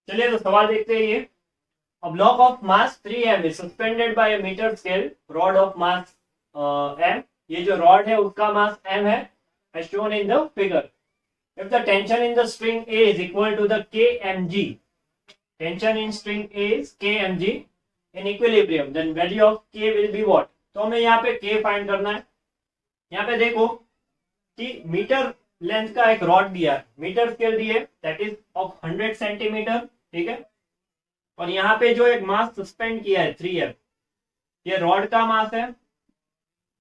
चलिए तो सवाल देखते हैं ये। A block of mass 3m is suspended by a meter scale rod of mass m. ये जो rod है उसका mass m है, as shown in the figure. If the tension in the string A is equal to the kmg, tension in string A is kmg in equilibrium, then value of k will be what? तो हमें यहाँ पे k find करना है। यहाँ पे देखो कि मीटर लेंथ का एक रॉड दिया है, मीटर स्केल दिए, दैट इज ऑफ 100 सेंटीमीटर, ठीक है। और यहाँ पे जो एक मास सस्पेंड किया है 3m, ये रॉड का मास है,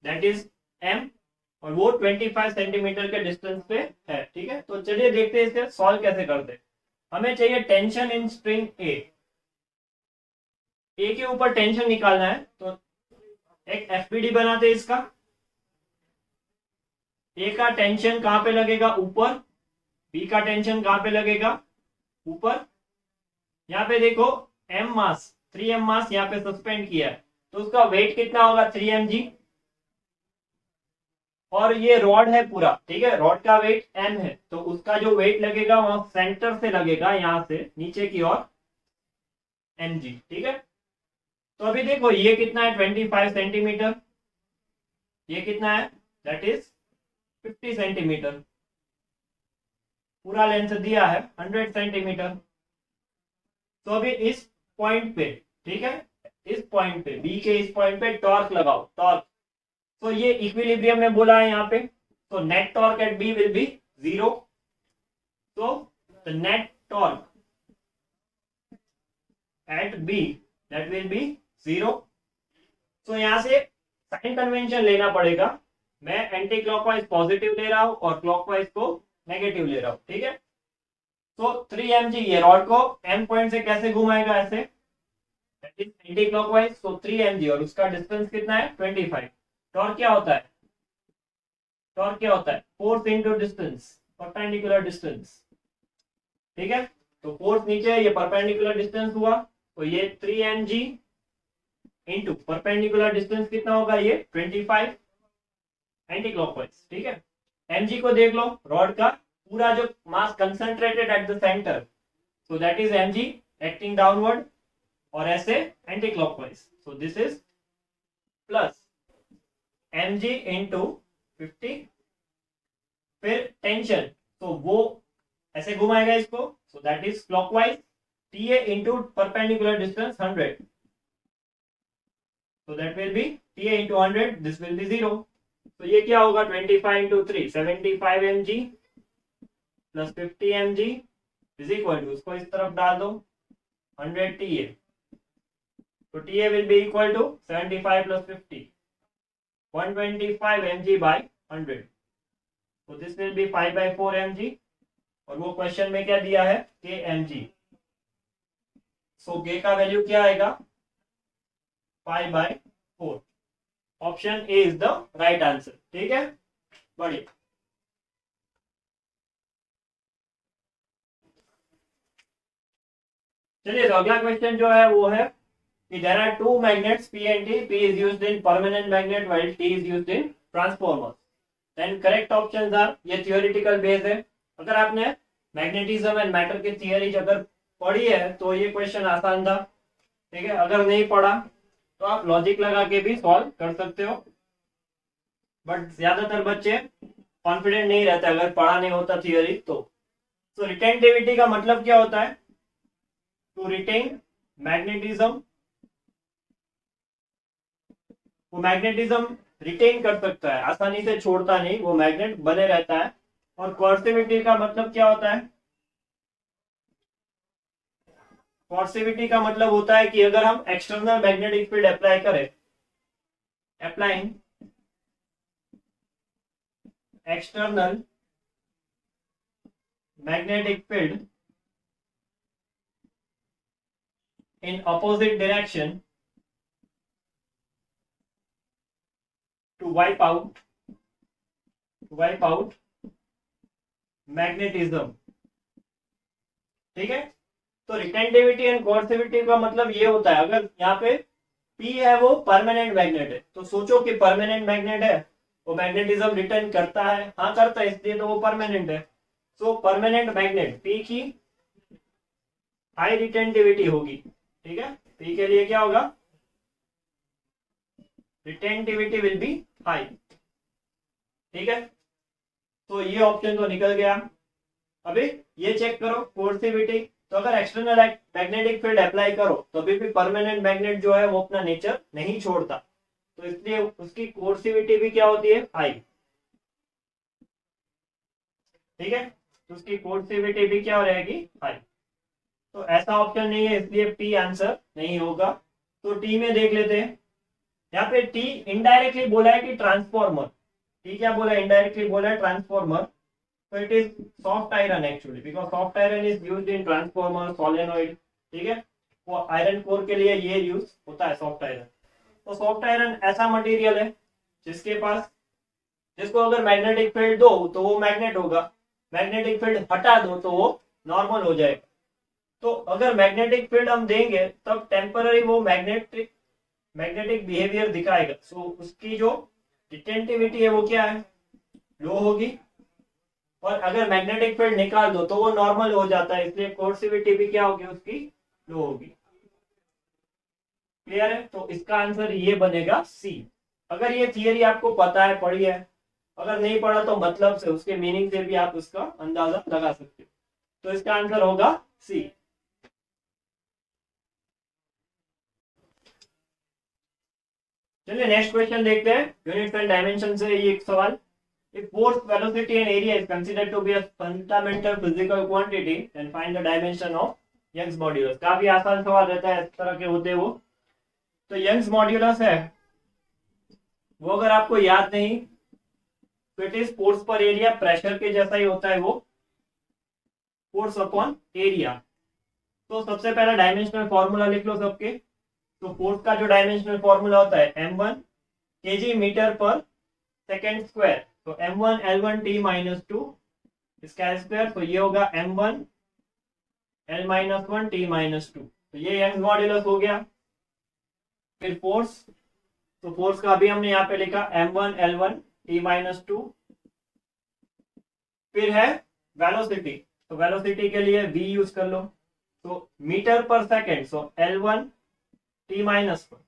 दैट इज m, और वो 25 सेंटीमीटर के डिस्टेंस पे है, ठीक है। तो चलिए देखते हैं इसे सॉल्व कैसे करते हैं। हमें चाहिए टेंशन इन स्ट्रिंग ए के ऊपर टेंशन निकालना है, तो एक एफपीडी बनाते हैं इसका। ए का टेंशन कहां पे लगेगा? ऊपर। बी का टेंशन कहां पे लगेगा? ऊपर। यहाँ पे देखो m मास 3m मास यहाँ पे सस्पेंड किया है, तो उसका वेट कितना होगा? 3mg। और ये रॉड है पूरा, ठीक है, रॉड का वेट m है, तो उसका जो वेट लगेगा वहां सेंटर से लगेगा, यहां से नीचे की ओर mg, ठीक है। तो अभी देखो ये कितना है? 25 सेंटीमीटर। ये कितना है? That is 50 centimetre. पूरा लेंथ दिया है 100 सेंटीमीटर। तो अभी इस पॉइंट पे, ठीक है, इस पॉइंट पे, बी के इस पॉइंट पे टॉर्क लगाओ, टॉर्क। तो ये इक्विलिब्रियम में बोला है यहाँ पे, तो net torque at B will be 0। तो the net torque at B that will be 0। तो यहां से साइन कन्वेंशन लेना पड़ेगा। मैं एंटी क्लॉकवाइज पॉजिटिव ले रहा हूं और क्लॉकवाइज को नेगेटिव ले रहा हूं, ठीक है। तो 3mg ये रॉड को m पॉइंट से कैसे घुमाएगा? ऐसे, एंटी क्लॉकवाइज। तो 3mg और उसका डिस्टेंस कितना है? 25। टॉर्क क्या होता है? टॉर्क क्या होता है? Force into distance, perpendicular distance, ठीक है। तो फोर्स नीचे है, ये परपेंडिकुलर डिस्टेंस हुआ, तो ये 3mg इंटू परपेंडिकुलर डिस्टेंस कितना होगा? ये 25 एंटी क्लॉकवाइज, ठीक है। mg को देख लो, रॉड का पूरा जो mass concentrated at the centre, so that is mg acting downward, और ऐसे anti clockwise. So this is plus mg into 50। फिर टेंशन, तो वो ऐसे घुमाएगा इसको, so that is clockwise, TA into perpendicular distance 100, so that will be TA into 100, this will be 0। तो ये क्या होगा? 25 into 3 75 mg प्लस 50 mg इज इक्वल टू, उसको इस तरफ डाल दो, 100 TA। तो TA will be equal to 75 plus 50, 125 mg by 100। तो दिस विल बी 5/4 mg, और वो क्वेश्चन में क्या दिया है? kmg। सो k का वैल्यू क्या आएगा? 5/4। Option A is the right answer, ठीक है। बढ़िया। चलिए तो अगला क्वेश्चन जो है वो है कि there are two magnets P and T, P is used in permanent magnet while T is used in transformers, then correct options are, ये theoretical बेस है। अगर आपने मैग्नेटिज्म एंड मैटर की थियरी अगर पढ़ी है तो ये क्वेश्चन आसान था, ठीक है। अगर नहीं पढ़ा तो आप लॉजिक लगा के भी सॉल्व कर सकते हो, बट ज्यादातर बच्चे कॉन्फिडेंट नहीं रहते अगर पढ़ा नहीं होता थियरी तो। रिटेंटिविटी का मतलब क्या होता है? टू रिटेन मैग्नेटिज्म, वो मैग्नेटिज्म रिटेन कर सकता है, आसानी से छोड़ता नहीं, वो मैग्नेट बने रहता है। और कोर्सिविटी का मतलब क्या होता है? कोर्सिविटी का मतलब होता है कि अगर हम एक्सटर्नल मैग्नेटिक फील्ड अप्लाई करें, applying external magnetic field in opposite direction to wipe out magnetism, ठीक है। तो रिटेंटिविटी एंड कोर्सिविटी का मतलब ये होता है, अगर यहाँ पे P है वो परमानेंट मैग्नेट है, तो सोचो कि परमानेंट मैग्नेट है, वो मैग्नेटिज्म रिटर्न करता है, हाँ करता है, इसलिए तो वो परमानेंट है। सो परमानेंट मैग्नेट P की हाई रिटेंटिविटी होगी, ठीक है। पी के लिए क्या होगा, रिटेंटिविटी विल बी हाई, ठीक है। तो ये ऑप्शन तो निकल गया। अभी ये चेक करो कोर्सिविटी, तो अगर एक्सटर्नल मैग्नेटिक फील्ड अप्लाई करो तो अभी भी परमानेंट मैग्नेट जो है वो अपना नेचर नहीं छोड़ता, तो इसलिए उसकी कोर्सिविटी भी क्या होती है, हाई, ठीक है। तो उसकी कोर्सिविटी भी क्या रहेगी, हाई। तो ऐसा ऑप्शन नहीं है, इसलिए पी आंसर नहीं होगा। तो टी में देख लेते हैं। यहाँ पे टी इनडायरेक्टली बोला है कि ट्रांसफॉर्मर, टी क्या बोला है, इनडायरेक्टली बोला है ट्रांसफॉर्मर। तो it is soft iron actually, because soft iron is used in transformer, solenoid, ठीक है। वो आयरन कोर के लिए ये यूज होता है सॉफ्ट आयरन। तो सॉफ्ट आयरन ऐसा मटेरियल है जिसके पास, जिसको अगर मैग्नेटिक फील्ड दो तो वो मैग्नेट होगा, मैग्नेटिक फील्ड हटा दो तो वो नॉर्मल हो जाएगा। तो अगर मैग्नेटिक फील्ड हम देंगे तब टेम्पररी वो मैग्नेटिक बिहेवियर दिखाएगा। सो उसकी जो रिटेंटिविटी है वो क्या है, लो होगी। और अगर मैग्नेटिक फील्ड निकाल दो तो वो नॉर्मल हो जाता है, इसलिए कोर्सिविटी भी क्या होगी उसकी, लो होगी। क्लियर है। तो इसका आंसर ये बनेगा सी। अगर ये थियरी आपको पता है, पढ़ी है, अगर नहीं पढ़ा तो मतलब से, उसके मीनिंग से भी आप उसका अंदाजा लगा सकते हो। तो इसका आंसर होगा सी। चलिए नेक्स्ट क्वेश्चन देखते हैं, यूनिट्स एंड डायमेंशन से ये एक सवाल। If force, velocity and area is considered to be a fundamental physical quantity, then find the dimension of Young's modulus। काफी आसान सवाल रहता है, इस तरह के होते हैं वो। तो Young's modulus है वो अगर आपको याद नहीं, तो इट इज फोर्स पर एरिया, प्रेशर के जैसा ही होता है वो, फोर्स अपॉन एरिया। तो सबसे पहला डायमेंशनल फॉर्मूला लिख लो सबके। तो फोर्स का जो डायमेंशनल फॉर्मूला होता है m1 kg metre per second square. तो m1 l1 t minus to इसका स्क्वायर, तो ये होगा m1 l minus one T minus to. तो ये यंग्स मॉड्यूलस हो गया। फिर फोर्स, तो फोर्स का अभी हमने यहाँ पे लिखा m1 l1 t minus to. फिर है वेलोसिटी, तो वेलोसिटी के लिए v यूज कर लो, तो metre per second, so l1 t minus one.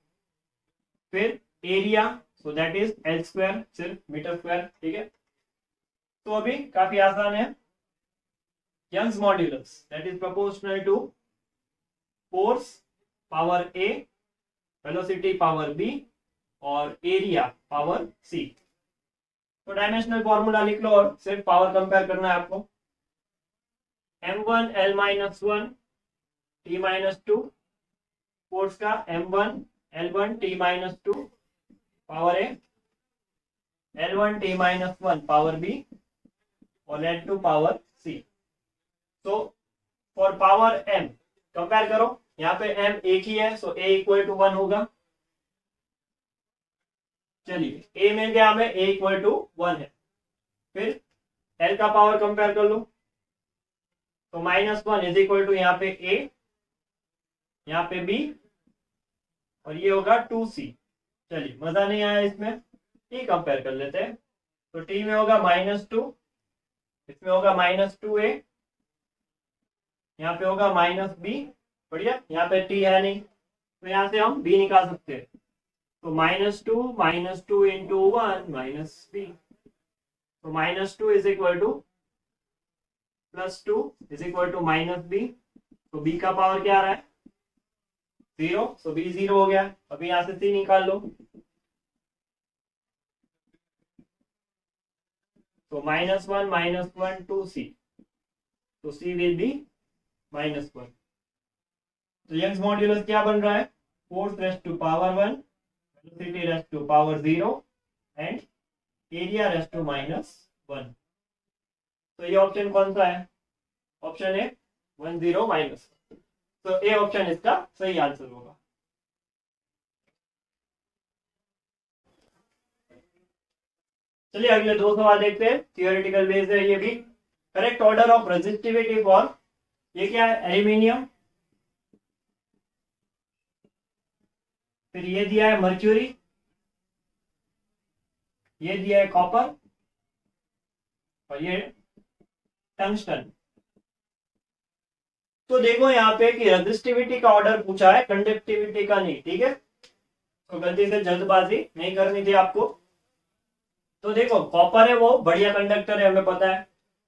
फिर area, so that is l square, सिर्फ मीटर स्क्वायर, ठीक है। तो अभी काफी आसान है। Young's modulus that is proportional to force power a, velocity power B और एरिया पावर सी। तो डायमेंशनल फॉर्मूला लिख लो और सिर्फ पावर कंपेयर करना है आपको। m1 l minus one T minus two, force का m1 l1 t minus two power A, l1 t minus one power B और l2 पावर सी। तो फॉर पावर m कंपेयर करो, यहाँ पे m एक ही है, सो a इक्वल टू वन होगा। चलिए a मिल गया हमें, a इक्वल टू वन है। फिर l का पावर कंपेयर कर लो, तो minus one is equal to यहाँ पे a, यहाँ पे b और ये होगा 2c। चलिए मजा नहीं आया इसमें, t कंपेयर कर लेते हैं। तो t में होगा माइनस टू, इसमें होगा माइनस टू ए, यहाँ पे होगा माइनस बी। बढ़िया, यहाँ पे t है नहीं तो यहाँ से हम b निकाल सकते हैं। तो minus two into one minus B, तो minus two is equal to plus two is equal to minus B. तो b का पावर क्या आ रहा है, जीरो, सो b जीरो हो गया। अभी यहाँ से c निकाल लो, तो माइनस वन टू सी, तो c will be minus one. तो यंग्स मॉड्यूलस क्या बन रहा है, force raised to power one, velocity raised to power zero and area raised to minus one. तो ये ऑप्शन कौन सा है, ऑप्शन ए 10 माइनस। तो ए ऑप्शन इसका सही आंसर होगा। चलिए अगले दो सवाल देखते हैं, थियोरेटिकल बेस्ड है ये भी। Correct order of resistivity for, ये क्या है, एल्यूमिनियम। फिर ये दिया है मर्क्यूरी, ये दिया है कॉपर और ये टंगस्टन। तो देखो यहाँ पे कि रेजिस्टिविटी का ऑर्डर पूछा है, कंडक्टिविटी का नहीं, ठीक है। तो गलती से जल्दबाजी नहीं करनी थी आपको। तो देखो कॉपर है वो बढ़िया कंडक्टर है, हमें पता है,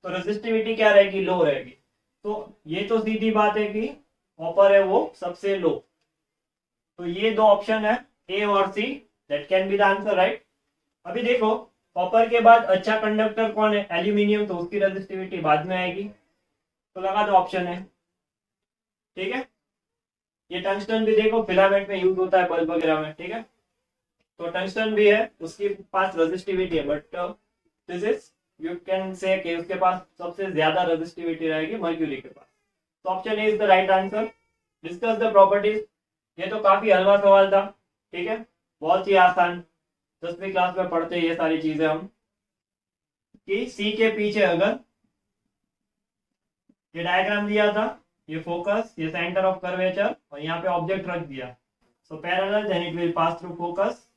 तो रेजिस्टिविटी क्या रहेगी, लो रहेगी। तो ये तो सीधी बात है कि कॉपर है वो सबसे लो। तो ये दो ऑप्शन है ए और C, that can be the answer, right. अभी देखो कॉपर के बाद अच्छा कंडक्टर कौन है, एल्यूमिनियम, तो उसकी रेजिस्टिविटी बाद में आएगी। तो लगा दो ऑप्शन है, ठीक है। ये टंगस्टन भी देखो फिलामेंट में यूज होता है, बल्ब वगैरह में, ठीक है। तो टंगस्टन भी है, उसके पास रेजिस्टिविटी है, but this is you can say कि उसके पास सबसे ज्यादा रेजिस्टिविटी रहेगी मर्क्यूरी के पास। तो option A is the right answer. Discuss the properties. ये तो काफी हलवा सवाल था, ठीक है, बहुत ही आसान, 10वीं क्लास में पढ़ते हैं ये सारी चीजें हम, कि सी के पीछे अगर ये डायग्राम दिया था, ये फोकस, ये सेंटर ऑफ कर्वेचर, और यहाँ पे ऑब्जेक्ट रख दिया, so parallel then it will pass through focus,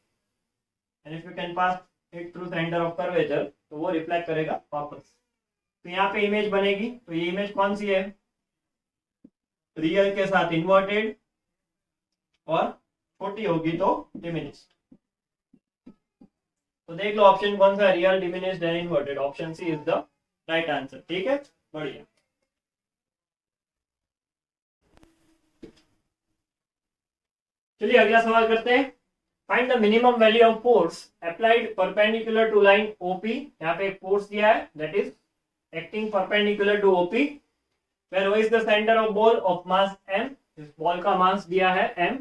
and if you can pass it through centre of curvature, तो वो रिफ्लेक्ट करेगा वापस। तो यहाँ पे इमेज बनेगी, तो ये इमेज कौन सी है, रियल के साथ इन्वर्टेड, और छोटी होगी तो डिमिनिश्ड। तो देख लो ऑप्शन कौन सा है, real, diminished and inverted, option C is the right answer, ठीक है, बढ़िया। चलिए अगला सवाल करते हैं। Find the minimum value of force applied perpendicular to line OP. यहाँ पे एक फोर्स दिया है that is acting perpendicular to OP, where O is the centre of ball of mass m, इस बॉल का मास दिया है m,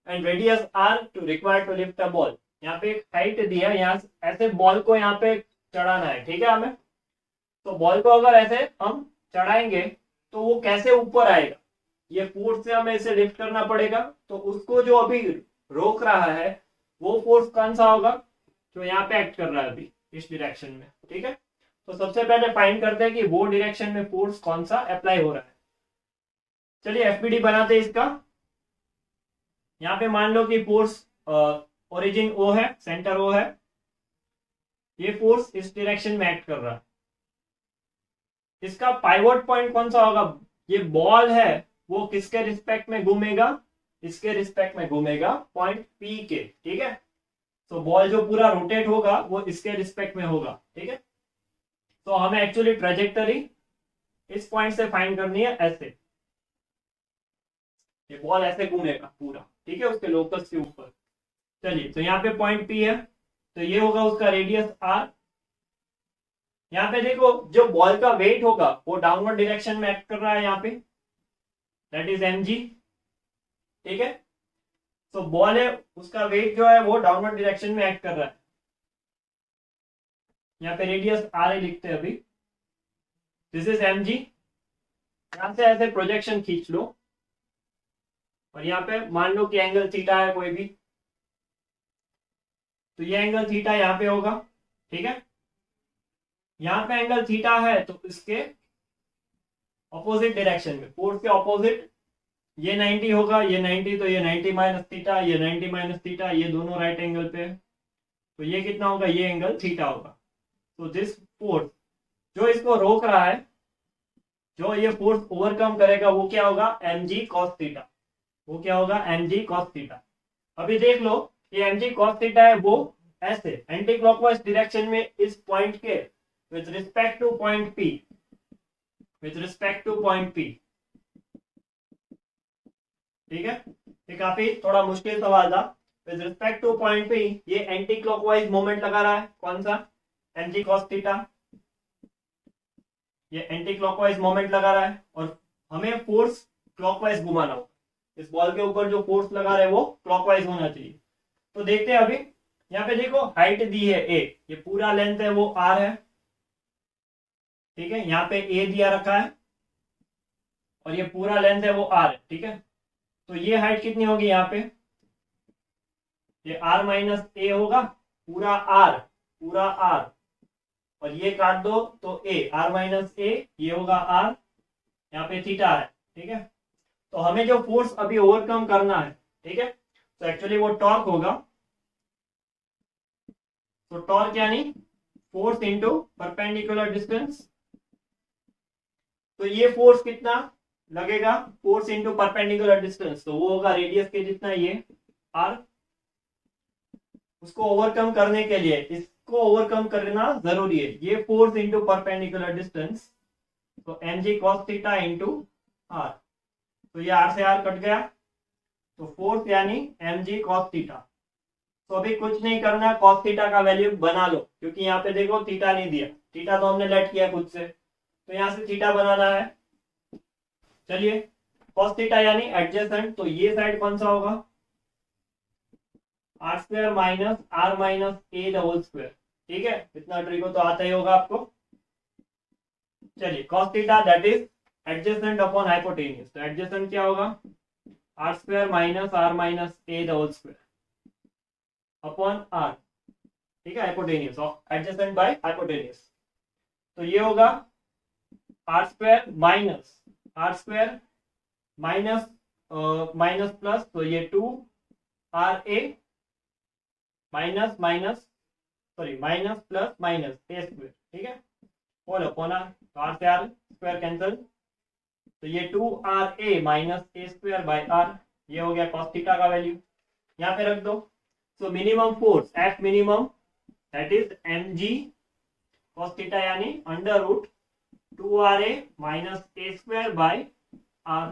and radius r to required to lift a ball. यहाँ पे एक हाइट दिया है, यहाँ ऐसे बॉल को यहाँ पे चढ़ाना है, ठीक है हमें। तो बॉल को अगर ऐसे हम चढ़ाएंगे तो वो कैसे ऊपर आएगा, ये फोर्स से हमें इसे लिफ्ट करना पड़ेगा। तो उसको जो अभी रोक रहा है वो फोर्स कौन सा होगा, जो यहाँ पे एक्ट कर रहा है अभी इस डायरेक्शन में, ठीक है। तो सबसे पहले फाइंड करते हैं कि वो डायरेक्शन में फोर्स कौन सा अप्लाई हो रहा है। चलिए एफपीडी बनाते हैं इसका। यहाँ पे मान लो कि फोर्स ओरिजिन ओ है, सेंटर ओ है, ये फोर्स इस डायरेक्शन में एक्ट कर रहा है। इसका पाइवोट पॉइंट कौन सा होगा, ये बॉल है वो किसके रिस्पेक्ट में घूमेगा, इसके रिस्पेक्ट में घूमेगा, पॉइंट पी के, ठीक है। तो बॉल जो पूरा रोटेट होगा वो इसके रिस्पेक्ट में होगा, ठीक है। तो हमें एक्चुअली ट्रेजेक्टरी इस पॉइंट से फाइंड करनी है, ऐसे ये बॉल ऐसे घूमेगा पूरा, ठीक है, उसके लोकस के ऊपर। चलिए तो यहाँ पे पॉइंट पी है, तो ये होगा उसका रेडियस आर। यहाँ पे देखो जो बॉल का वेट होगा वो डाउनवर्ड डायरेक्शन में एक्ट कर रहा है यहाँ पे, दैट इज mg, ठीक है। तो बॉल है उसका वेट जो है वो डाउनवर्ड डायरेक्शन में एक्ट कर रहा है। यहाँ पे रेडियस आर लिखते हैं अभी, दिस इज mg। यहां से ऐसे प्रोजेक्शन खींच लो, और यहाँ पे मान लो कि एंगल थीटा है कोई भी, तो ये एंगल थीटा यहाँ पे होगा, ठीक है। यहाँ पे एंगल थीटा है तो इसके ऑपोजिट डायरेक्शन में, फोर्स के ऑपोजिट, ये 90 होगा, ये 90, तो ये 90 माइनस थीटा, ये 90 माइनस थीटा, ये दोनों राइट एंगल पे, तो ये कितना होगा, ये एंगल थीटा होगा। तो दिस फोर्स जो इसको रोक रहा है, जो ये फोर्स ओवरकम करेगा, वो क्या होगा, mg cos थीटा, वो क्या होगा, mg cos थीटा। अभी देख लो ये mg cos थीटा है वो ऐसे एंटी क्लॉकवाइज डायरेक्शन में इस पॉइंट के with respect two point P, with respect two point P, ठीक है। ये काफी थोड़ा मुश्किल सवाल था। With respect two point P ये एंटी क्लॉकवाइज मोमेंट लगा रहा है, कौन सा, mg cos थीटा, ये एंटी क्लॉकवाइज मोमेंट लगा रहा है, और हमें फोर्स क्लॉकवाइज घुमाना होगा। इस बॉल के ऊपर जो फोर्स लगा रहे हैं वो क्लॉकवाइज होना चाहिए। तो देखते हैं अभी, यहाँ पे देखो हाइट दी है a, ये पूरा लेंथ है वो r है, ठीक है। यहाँ पे a दिया रखा है और ये पूरा लेंथ है वो r है, ठीक है। तो ये हाइट कितनी होगी, यहाँ पे ये r माइनस a होगा, पूरा r, पूरा r, और ये काट दो तो a, r माइनस a, ये होगा r, यहाँ पे थीटा है, ठीक है। तो हमें जो फोर्स अभी ओवरकम करना है, ठीक है, तो एक्चुअली वो टॉर्क होगा। तो टॉर्क यानी फोर्स इनटू परपेंडिकुलर डिस्टेंस। तो ये फोर्स कितना लगेगा, फोर्स इंटू परपेंडिकुलर डिस्टेंस, तो वो होगा रेडियस के जितना ये आर। उसको ओवरकम करने के लिए इसको ओवरकम करना जरूरी है, ये फोर्स इंटू परपेंडिकुलर डिस्टेंस, तो m g cos theta into r, तो ये आर से आर कट गया, तो फोर्स यानी एम जी कॉस थीटा। तो अभी कुछ नहीं करना, कॉस थीटा का वैल्यू बना लो, क्योंकि यहाँ पे देखो थीटा नहीं दिया, थीटा तो हमने लेट किया खुद से, तो यहाँ से थीटा बनाना है। चलिए कॉस थीटा यानी एडजेसेंट, तो ये साइड कौन सा होगा, r square minus r minus a the whole square, ठीक है, इतना ट्रिको तो आता ही होगा आपको। चलिए cos theta that is adjacent upon hypotenuse, तो एडजेसेंट क्या होगा, r square minus r minus a the whole square upon r, ठीक है, हाइपोटेन्यूज, एडजेसेंट बाय हाइपोटेन्यूज, तो ये होगा r square minus r square minus minus plus, तो ये 2 R A minus minus sorry minus plus minus A square, ठीक है, whole upon r, तो आर से आर स्क्वायर कैंसिल, तो ये 2 R A minus A square by r, ये हो गया cos थीटा का वैल्यू, यहाँ पे रख दो। So minimum force F minimum that is M G cos theta यानी under root 2 R A minus A square by R.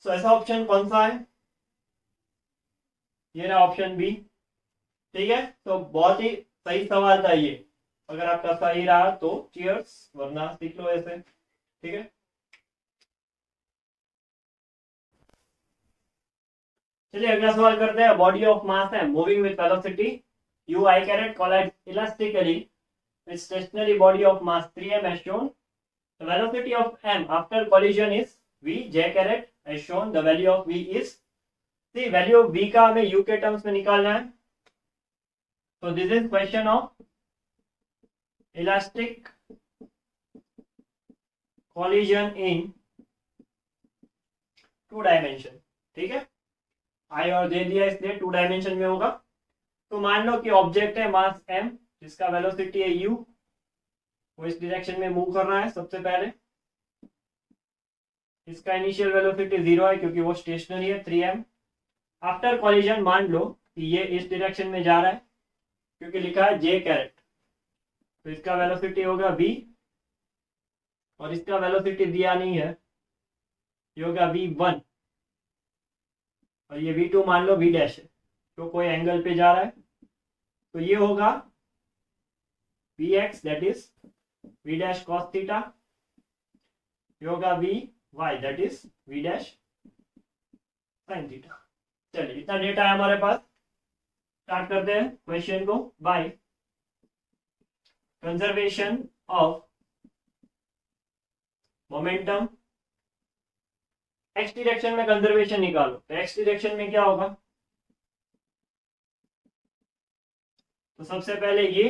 सो ऐसा ऑप्शन कौन सा है, ये रहा ऑप्शन बी, ठीक है। तो बहुत ही सही सवाल था ये, अगर आपका सही रहा तो चीयर्स, वरना सीख लो ऐसे, ठीक है। चलिए अगला सवाल करते हैं, बॉडी ऑफ मास है moving with velocity u I caret collides elastically with stationary body of mass 3m as shown. The velocity of m after collision is v j caret as shown. The value of v is, see value of v का हमें u के terms में निकालना है, so this is question of elastic collision in 2 dimension, ठीक है, आई और दे दिया इसलिए 2 डायमेंशन में होगा। तो मान लो कि ऑब्जेक्ट है मास m जिसका वेलोसिटी है u, वो इस डायरेक्शन में मूव कर रहा है, सबसे पहले इसका इनिशियल वेलोसिटी 0 है क्योंकि वो स्टेशनरी है 3m। आफ्टर कॉलिजन मान लो कि ये इस डायरेक्शन में जा रहा है क्योंकि लिखा है j कैरेट, तो इसका वेलोसिटी होगा v, और इसका वेलोसिटी दिया नहीं है, ये होगा v1, और ये v2 मान लो v डैश है, तो कोई एंगल पे जा रहा है, तो ये होगा vx that is v dash cos theta, ये होगा vy that is v dash sin theta. चलिए इतना डेटा है हमारे पास, स्टार्ट करते हैं क्वेश्चन को। By conservation of momentum, x direction में कंजर्वेशन निकालो, तो एक्स डायरेक्शन में क्या होगा, तो सबसे पहले ये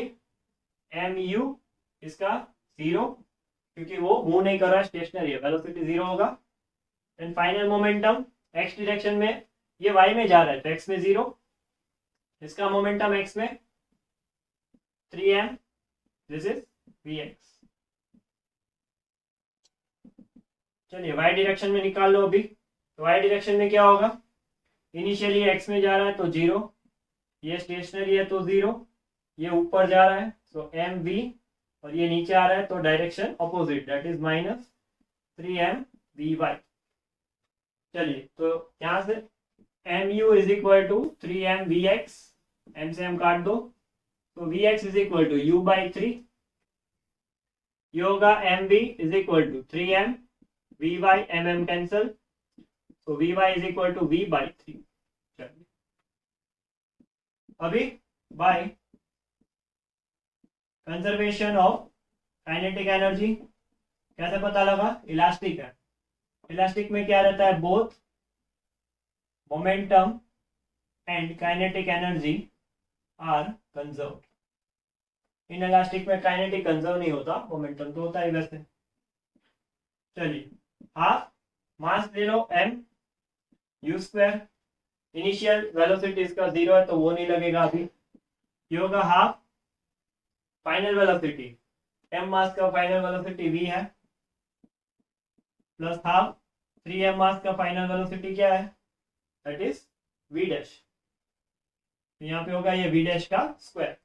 एम यू इसका 0 क्योंकि वो मूव नहीं कर रहा है, स्टेशनरी है, वेलोसिटी 0 होगा। Then final momentum x direction में, ये वाई में जा रहा है तो एक्स में 0, इसका मोमेंटम एक्स में 3m, दिस इज vx। चलिए वाई डायरेक्शन में निकाल लो अभी, तो वाई डायरेक्शन में क्या होगा, इनिशियली एक्स में जा रहा है तो 0, ये स्टेशनरी है तो 0, ये ऊपर जा रहा है तो एम वी, और ये नीचे आ रहा है तो direction opposite that is minus 3m vy। चलिए तो यहाँ से m u is equal to 3m vx, m से m काट दो, तो vx is equal to u by 3, ये होगा m v is equal to 3m vy, mm cancel, तो vy is equal to v by 3। चलिए अभी by conservation of kinetic energy कैसे पता लगा, इलास्टिक है, इलास्टिक में क्या रहता है, both momentum and kinetic energy are conserved. Inelastic में काइनेटिक कंजर्व नहीं होता, मोमेंटम तो होता है वैसे। चलिए हाफ मास ले लो m u square, initial velocity इसका 0 है तो वो नहीं लगेगा अभी, ये होगा हाफ फाइनल वेलोसिटी, m मास का फाइनल वेलोसिटी v है, प्लस हाफ 3m मास का फाइनल वेलोसिटी क्या है, दैट इज v डैश। तो यहाँ पे होगा ये v डैश का स्क्वायर।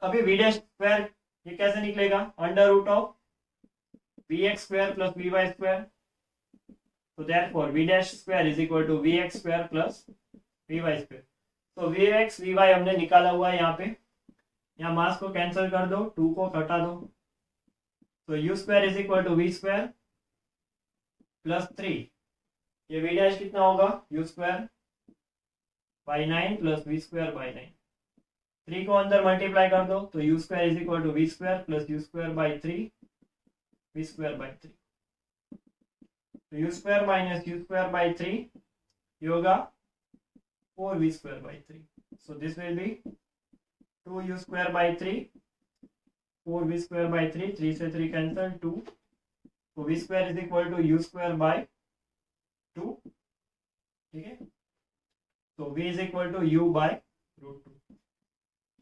अभी v डैश स्क्वायर ये कैसे निकलेगा, under root of vx square plus vy square. तो therefore v dash square is equal to vx square plus vy square. तो vx vy हमने निकाला हुआ है यहाँ पे, यहाँ मास को कैंसिल कर दो, 2 को घटा दो, तो u square is equal to v square plus 3, ये v डैश कितना होगा, u स्क्वायर बाई 9 प्लस v स्क्वायर बाई 9, 3 को अंदर मल्टीप्लाई कर दो, तो u square is equal to v square plus u square by 3 v square by 3। तो u square minus u square by 3 ये होगा 4v square by 3। So this will be 2u square by 3, 4v square by 3, 3 से 3 cancel 2, तो v square is equal to u square by 2, ठीक है। तो v is equal to u by root 2।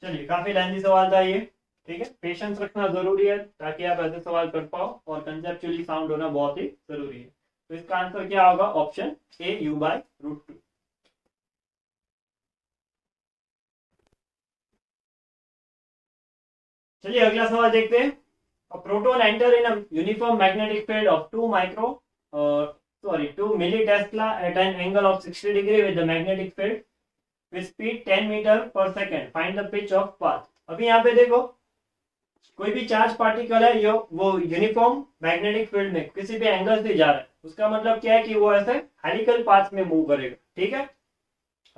चलिए काफी lengthy सवाल था ये, ठीक है। पेशेंस रखना जरूरी है ताकि आप ऐसे सवाल कर पाओ, और कंसेप्चुअली साउंड होना बहुत ही जरूरी है। तो इसका आंसर क्या होगा, option A u by root 2। चलिए अगला सवाल देखते हैं। A proton enter in a uniform magnetic field of 2 millitesla at an angle of 60 degree with the magnetic field with speed 10 meter per second. Find the pitch of path. अभी यहाँ पे देखो, कोई भी चार्ज पार्टिकल है यो वो uniform magnetic field में किसी भी एंगल से जा रहा है, उसका मतलब क्या है कि वो ऐसे हेलिकल पाथ में मूव करेगा, ठीक है।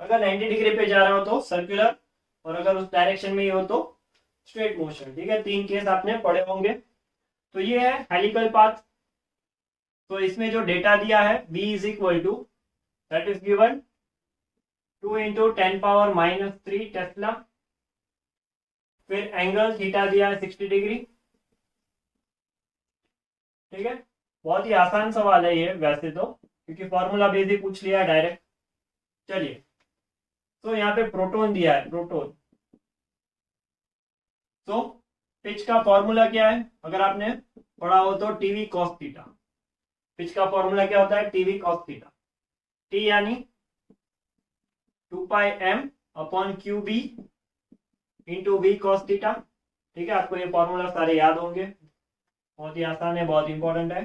अगर 90 डिग्री पे जा रहा हो तो सर्कुलर, और अगर उस डायरेक्शन में ही हो तो स्ट्रेट मोशन, ठीक है। 3 केस आपने पढ़े होंगे। तो ये है हेलिकल पाथ। तो इसमें जो डेटा दिया है v is equal to that is given 2 into 10 power minus 3 tesla, फिर एंगल थीटा दिया है 60 डिग्री, ठीक है। बहुत ही आसान सवाल है ये वैसे तो, क्योंकि फॉर्मूला बेस ही पूछ लिया डायरेक्ट। चलिए, तो यहाँ पे प्रोटोन दिया है, प्रोटोन। तो पिच का फॉर्मूला क्या है, अगर आपने पढ़ा हो तो टीवी कॉस थीटा। पिच का फॉर्मूला क्या होता है, टीवी कॉस थीटा। टी यानी 2 pi m upon q B into v cos theta, ठीक है। आपको ये फॉर्मूला सारे याद होंगे, बहुत ही आसान है, बहुत इंपॉर्टेंट है।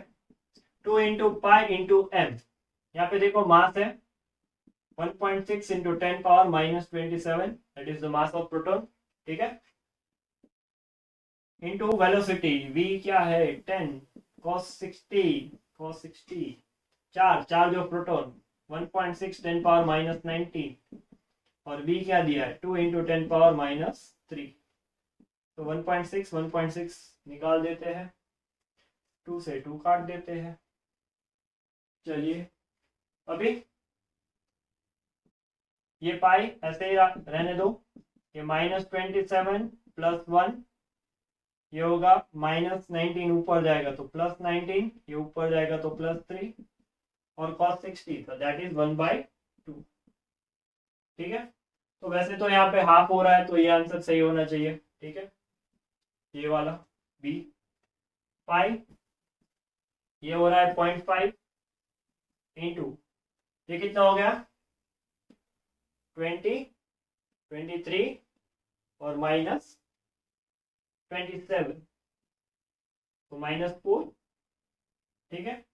2 इंटू पाई इंटू एम, यहाँ पे देखो मास है 1.6 into 10 power minus 27, that is the mass of proton, ठीक है। इंटू वेलोसिटी v क्या है 10 cos 60 charge of proton 1.6 10 power minus 19, और v क्या दिया है 2 इंटू 10 पावर माइनस 3। तो 1.6 निकाल देते हैं, 2 से 2 काट देते हैं। चलिए अभी ये पाई ऐसे ही रहने दो, ये -27 प्लस 1, ये होगा -19, ऊपर जाएगा तो +19, ये ऊपर जाएगा तो +3, और cos 60 तो दैट इज 1/2, ठीक है। तो वैसे तो यहाँ पे हाफ हो रहा है, तो ये आंसर सही होना चाहिए, ठीक है। ये वाला बी पाई, ये हो रहा है 0.5 इंटू, ये कितना हो गया 20, 23 और -27, तो -4, ठीक है।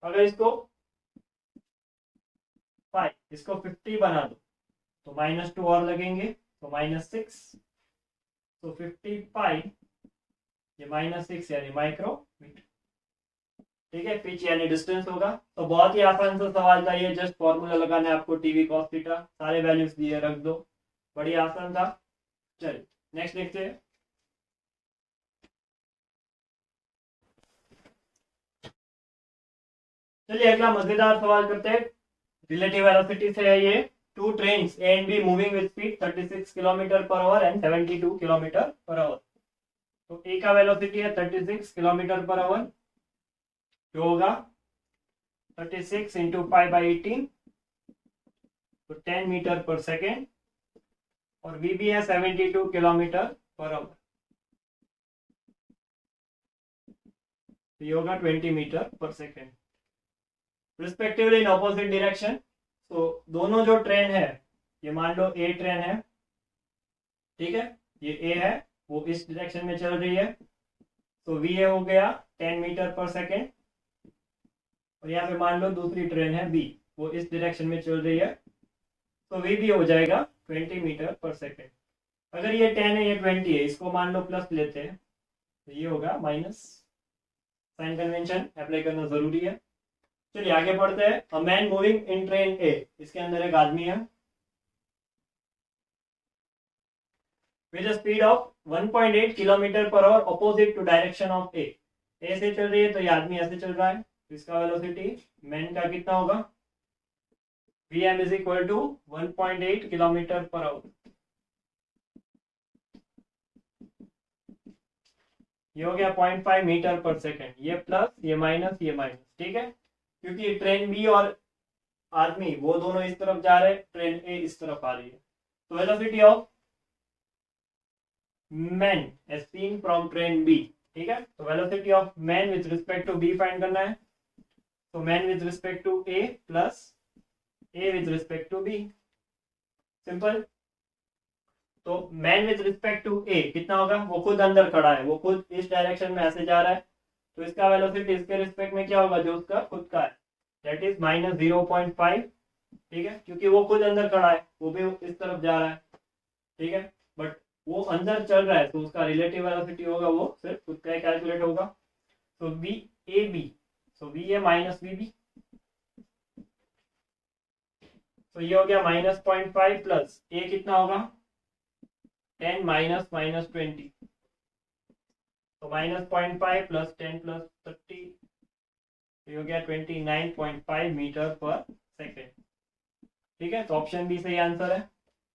अगर इसको 5, इसको 50 बना दो तो -2 और लगेंगे, तो -6, तो 50 पाई, ये -6 यानी माइक्रोमीटर, ठीक है। पिच यानी डिस्टेंस होगा। तो बहुत ही आसान सा सवाल था ये, जस्ट फॉर्मूला लगाना है आपको, टीवी कॉस थीटा, सारे वैल्यूज दिए रख दो, बड़ी आसान था। चलिए नेक्स्ट देखते हैं। चलिए अगला मजेदार सवाल करते हैं, रिलेटिव वेलोसिटी से है ये। 2 trains A and be moving with speed 36 kilometre per our and 72 kilometre per our. तो ए का वेलोसिटी है 36 किलोमीटर पर आवर, जो होगा 36 इंटू 5/18, तो 10 मीटर पर सेकेंड, और वी भी है 72 किलोमीटर पर आवर। तो ये होगा 20 metre per second respectively in opposite direction. तो दोनों जो ट्रेन है, ये मान लो ए ट्रेन है, ठीक है, ये ए है, वो इस डायरेक्शन में चल रही है, तो वी ए हो गया 10 मीटर पर सेकेंड। और यहाँ पे मान लो दूसरी ट्रेन है बी, वो इस डायरेक्शन में चल रही है, तो वी बी हो जाएगा 20 मीटर पर सेकेंड। अगर ये 10 है, ये 20 है, इसको मान लो प्लस लेते हैं, तो ये होगा माइनस। साइन कन्वेंशन अप्लाई करना जरूरी है। चलिए आगे बढ़ते हैं। A man moving in train A, इसके अंदर एक आदमी है with a speed of 1.8 kilometre per hour opposite to direction of A. A से चल रही है, तो ये आदमी ऐसे चल रहा है, तो इसका वेलोसिटी मैन का कितना होगा, Vm is equal to 1.8 kilometre per hour. ये हो गया 0.5 मीटर पर सेकेंड, ये प्लस ये माइनस ये माइनस, ठीक है, क्योंकि ट्रेन बी और आदमी वो दोनों इस तरफ जा रहे हैं, ट्रेन ए इस तरफ आ रही है। तो velocity of man as seen from train B, ठीक है, तो velocity of man with respect to B find करना है। तो man with respect to A plus A with respect to B, simple. तो man with respect to A कितना होगा, वो खुद अंदर खड़ा है, वो खुद इस डायरेक्शन में ऐसे जा रहा है, तो इसका वेलोसिटी इसके रिस्पेक्ट में क्या होगा, जो उसका खुद का है, दैट इज माइनस 0.5, ठीक है, क्योंकि वो खुद अंदर खड़ा है, वो भी इस तरफ जा रहा है, ठीक है, बट वो अंदर चल रहा है, तो उसका रिलेटिव वेलोसिटी होगा वो सिर्फ खुद का ही कैलकुलेट होगा। तो B A B, so B A minus B B, तो ये हो गया माइनस 0.5 प्लस ए कितना होगा 10 माइनस माइनस 20, तो माइनस 0.5 प्लस 10 प्लस 30, ये हो गया 29.5 मीटर पर सेकेंड, ठीक है, तो ऑप्शन बी सही आंसर है।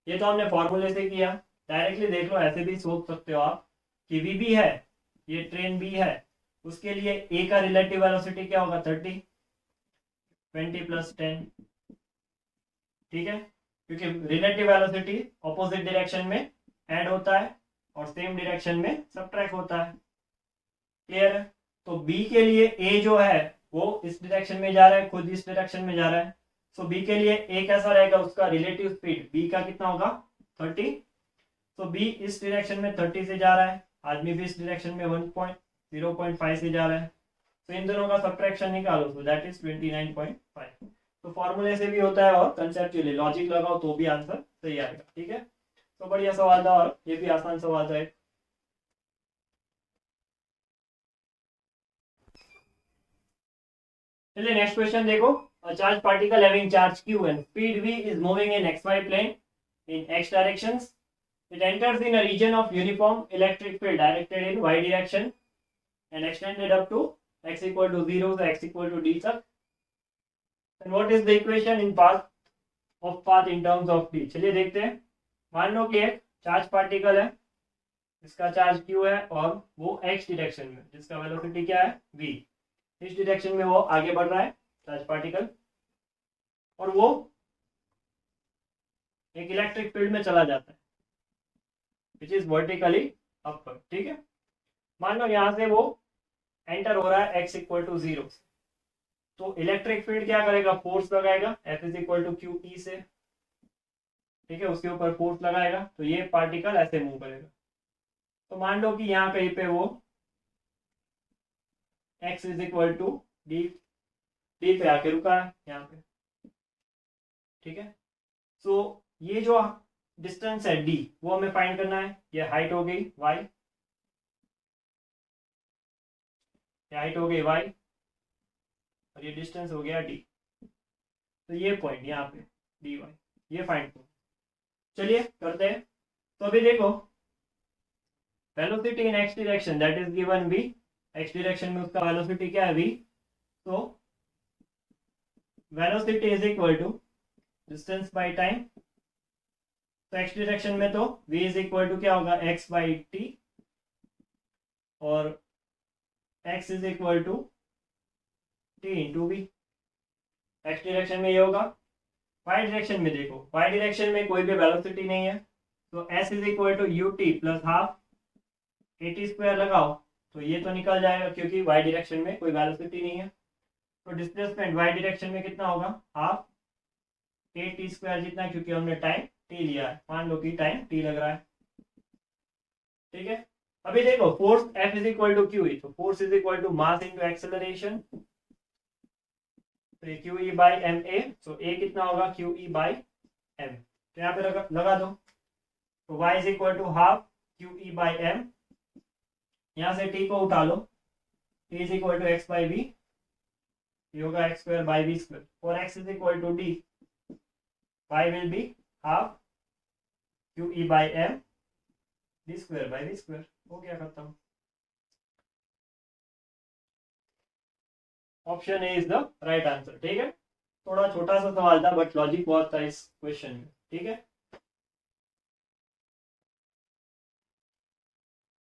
ये तो हमने फॉर्मूले से किया, डायरेक्टली देख लो, ऐसे भी सोच सकते हो आप कि वी बी है, ये ट्रेन बी है, उसके लिए ए का रिलेटिव वेलोसिटी क्या होगा 30, 20 प्लस 10, ठीक है, क्योंकि रिलेटिव वेलोसिटी ऑपोजिट डायरेक्शन में ऐड होता है और सेम डायरेक्शन में सबट्रैक्ट होता है, क्लियर है। तो बी के लिए ए जो है वो इस डायरेक्शन में जा रहा है, खुद इस डायरेक्शन में जा रहा है, सो बी के लिए ए कैसा रहेगा, उसका रिलेटिव स्पीड बी का कितना होगा 30, तो बी इस डायरेक्शन में 30 से जा रहा है, आदमी भी इस डायरेक्शन में 0.5 से जा रहा है, तो इन दोनों का सबट्रैक्शन निकालो, तो दैट इज 29.5। तो फॉर्मूले से भी होता है और कंसेप्चुअली लॉजिक लगाओ तो भी आंसर सही आएगा, ठीक है। तो बढ़िया सवाल था, और ये भी आसान सवाल था। चलिए नेक्स्ट क्वेश्चन देखो। A charged particle having charge q and speed v is moving in xy plane in x directions. It enters in a region of uniform electric field directed in y direction and extended up to x equal to 0 to x equal to d तक. And what is the equation in path in terms of d? चलिए देखते हैं। मान लो कि एक charge particle है, इसका charge q है और वो x डायरेक्शन में, जिसका वेलोसिटी क्या है v, इस डायरेक्शन में वो आगे बढ़ रहा है चार्ज पार्टिकल, और वो एक इलेक्ट्रिक फील्ड में चला जाता है विच इज वर्टिकली अपवर्ड, ठीक है। मान लो यहां से वो एंटर हो रहा है x इक्वल टू 0, तो इलेक्ट्रिक फील्ड क्या करेगा, फोर्स लगाएगा F is equal to Q E से, ठीक है, उसके ऊपर फोर्स लगाएगा, तो ये पार्टिकल ऐसे मूव करेगा। तो मान लो कि यहाँ कहीं पे वो x is equal to d पे आके रुका है यहाँ पे, ठीक है। सो ये जो डिस्टेंस है d वो हमें फाइंड करना है। ये हाइट हो गई y, ये हाइट हो गई y, और ये डिस्टेंस हो गया d, तो ये पॉइंट यहाँ पे dy, ये फाइंड करो। चलिए करते हैं। तो अभी देखो velocity in x direction that is given v, x direction में उसका वेलोसिटी क्या है v, तो velocity is equal to distance by time, तो x डायरेक्शन में तो v इज इक्वल टू क्या होगा x बाई टी, और x is equal to t into v, x direction में ये होगा। y डायरेक्शन में देखो, y डायरेक्शन में कोई भी वेलोसिटी नहीं है, तो s is equal to u t plus half a t square लगाओ, तो ये तो निकल जाएगा क्योंकि वाई डायरेक्शन में कोई वेलोसिटी नहीं है। तो डिस्प्लेसमेंट वाई डायरेक्शन में कितना होगा, हाफ के टी स्क्वायर जितना, क्योंकि हमने टाइम टी लिया है, मान लो कि टाइम टी लग रहा है, ठीक है। अभी देखो force F is equal to Q E, तो force is equal to mass into acceleration, तो ये Q E by M A, तो ए कितना होगा क्यू ई बाई एम, तो यहाँ पे लगा दो, तो y is equal to half q E by m, यहाँ से t को उठा लो, t is equal to x by v, ये होगा x square by v square, और x is equal to d, y will be half q E by m d square by v square, हो गया खत्म। Option A is the right answer, ठीक है। थोड़ा छोटा सा सवाल था बट लॉजिक बहुत था इस क्वेश्चन में, ठीक है।